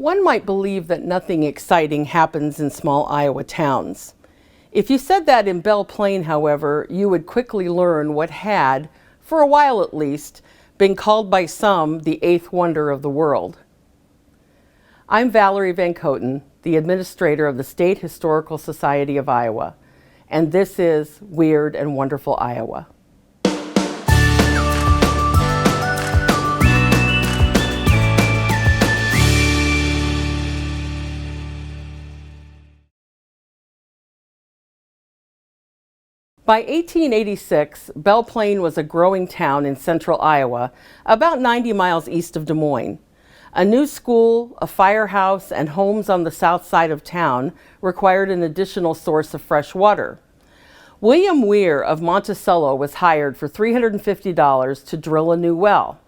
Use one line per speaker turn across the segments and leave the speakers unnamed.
One might believe that nothing exciting happens in small Iowa towns. If you said that in Belle Plaine, however, you would quickly learn what had, for a while at least, been called by some the eighth wonder of the world. I'm Valerie Van Coten, the administrator of the State Historical Society of Iowa, and this is Weird and Wonderful Iowa. By 1886, Belle Plaine was a growing town in central Iowa, about 90 miles east of Des Moines. A new school, a firehouse, and homes on the south side of town required an additional source of fresh water. William Weir of Monticello was hired for $350 to drill a new well.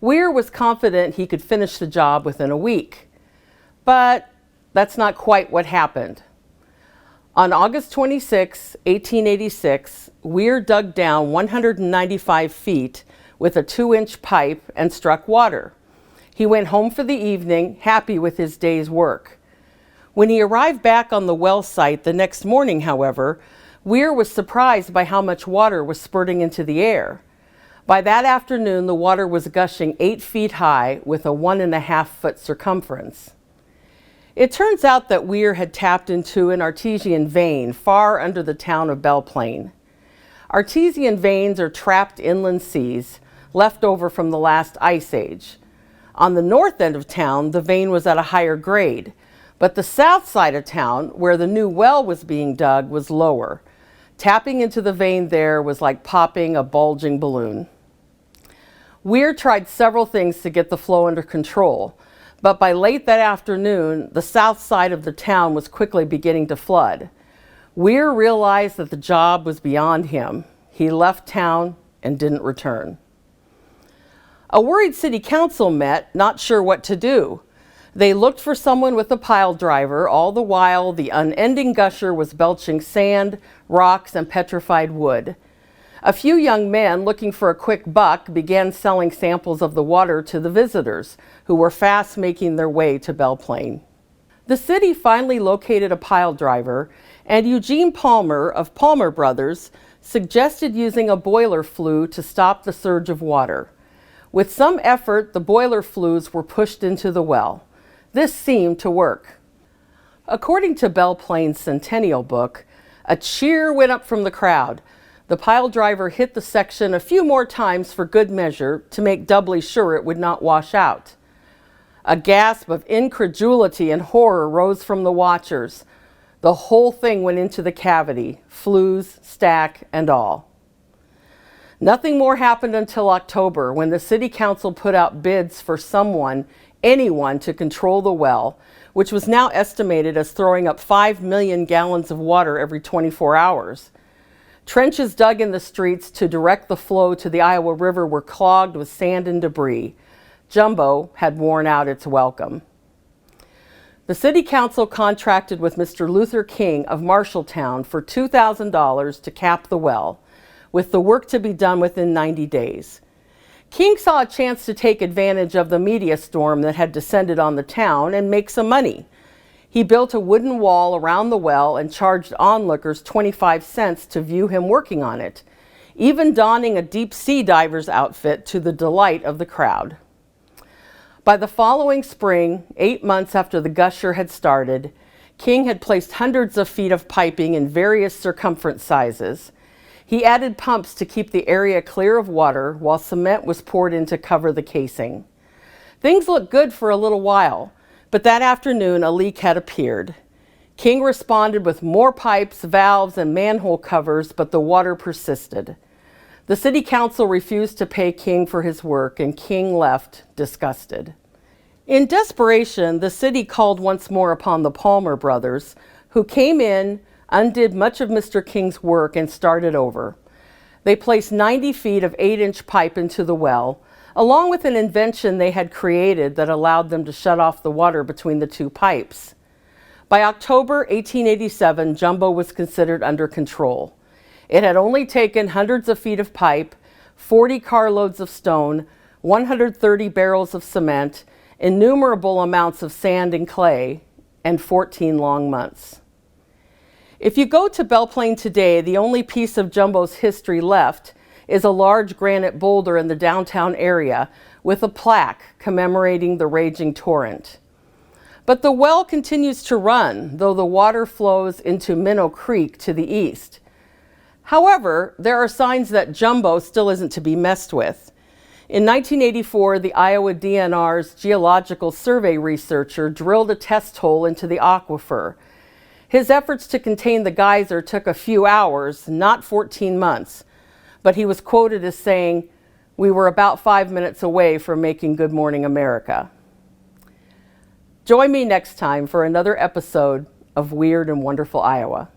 Weir was confident he could finish the job within a week. But that's not quite what happened. On August 26, 1886, Weir dug down 195 feet with a 2-inch pipe and struck water. He went home for the evening, happy with his day's work. When he arrived back on the well site the next morning, however, Weir was surprised by how much water was spurting into the air. By that afternoon, the water was gushing 8 feet high with a 1.5-foot circumference. It turns out that Weir had tapped into an artesian vein far under the town of Belle Plaine. Artesian veins are trapped inland seas, left over from the last ice age. On the north end of town, the vein was at a higher grade, but the south side of town, where the new well was being dug, was lower. Tapping into the vein there was like popping a bulging balloon. Weir tried several things to get the flow under control, but by late that afternoon, the south side of the town was quickly beginning to flood. Weir realized that the job was beyond him. He left town and didn't return. A worried city council met, not sure what to do. They looked for someone with a pile driver, all the while the unending gusher was belching sand, rocks, and petrified wood. A few young men looking for a quick buck began selling samples of the water to the visitors, who were fast making their way to Belle Plaine. The city finally located a pile driver, and Eugene Palmer of Palmer Brothers suggested using a boiler flue to stop the surge of water. With some effort, the boiler flues were pushed into the well. This seemed to work. According to Belle Plaine's Centennial book, a cheer went up from the crowd. The pile driver hit the section a few more times for good measure to make doubly sure it would not wash out. A gasp of incredulity and horror rose from the watchers. The whole thing went into the cavity, flues, stack, and all. Nothing more happened until October, when the city council put out bids for anyone to control the well, which was now estimated as throwing up 5 million gallons of water every 24 hours. Trenches dug in the streets to direct the flow to the Iowa River were clogged with sand and debris. Jumbo had worn out its welcome. The city council contracted with Mr. Luther King of Marshalltown for $2,000 to cap the well, with the work to be done within 90 days. King saw a chance to take advantage of the media storm that had descended on the town and make some money. He built a wooden wall around the well and charged onlookers 25 cents to view him working on it, even donning a deep-sea diver's outfit to the delight of the crowd. By the following spring, 8 months after the gusher had started, King had placed hundreds of feet of piping in various circumference sizes. He added pumps to keep the area clear of water while cement was poured in to cover the casing. Things looked good for a little while, but that afternoon a leak had appeared. King responded with more pipes, valves, and manhole covers, but the water persisted. The city council refused to pay King for his work, and King left disgusted. In desperation, the city called once more upon the Palmer brothers, who came in, undid much of Mr. King's work, and started over. They placed 90 feet of 8-inch pipe into the well, along with an invention they had created that allowed them to shut off the water between the two pipes. By October 1887, Jumbo was considered under control. It had only taken hundreds of feet of pipe, 40 carloads of stone, 130 barrels of cement, innumerable amounts of sand and clay, and 14 long months. If you go to Belle Plaine today, the only piece of Jumbo's history left is a large granite boulder in the downtown area with a plaque commemorating the raging torrent. But the well continues to run, though the water flows into Minnow Creek to the east. However, there are signs that Jumbo still isn't to be messed with. In 1984, the Iowa DNR's Geological Survey researcher drilled a test hole into the aquifer. His efforts to contain the geyser took a few hours, not 14 months, but he was quoted as saying, "We were about 5 minutes away from making Good Morning America." Join me next time for another episode of Weird and Wonderful Iowa.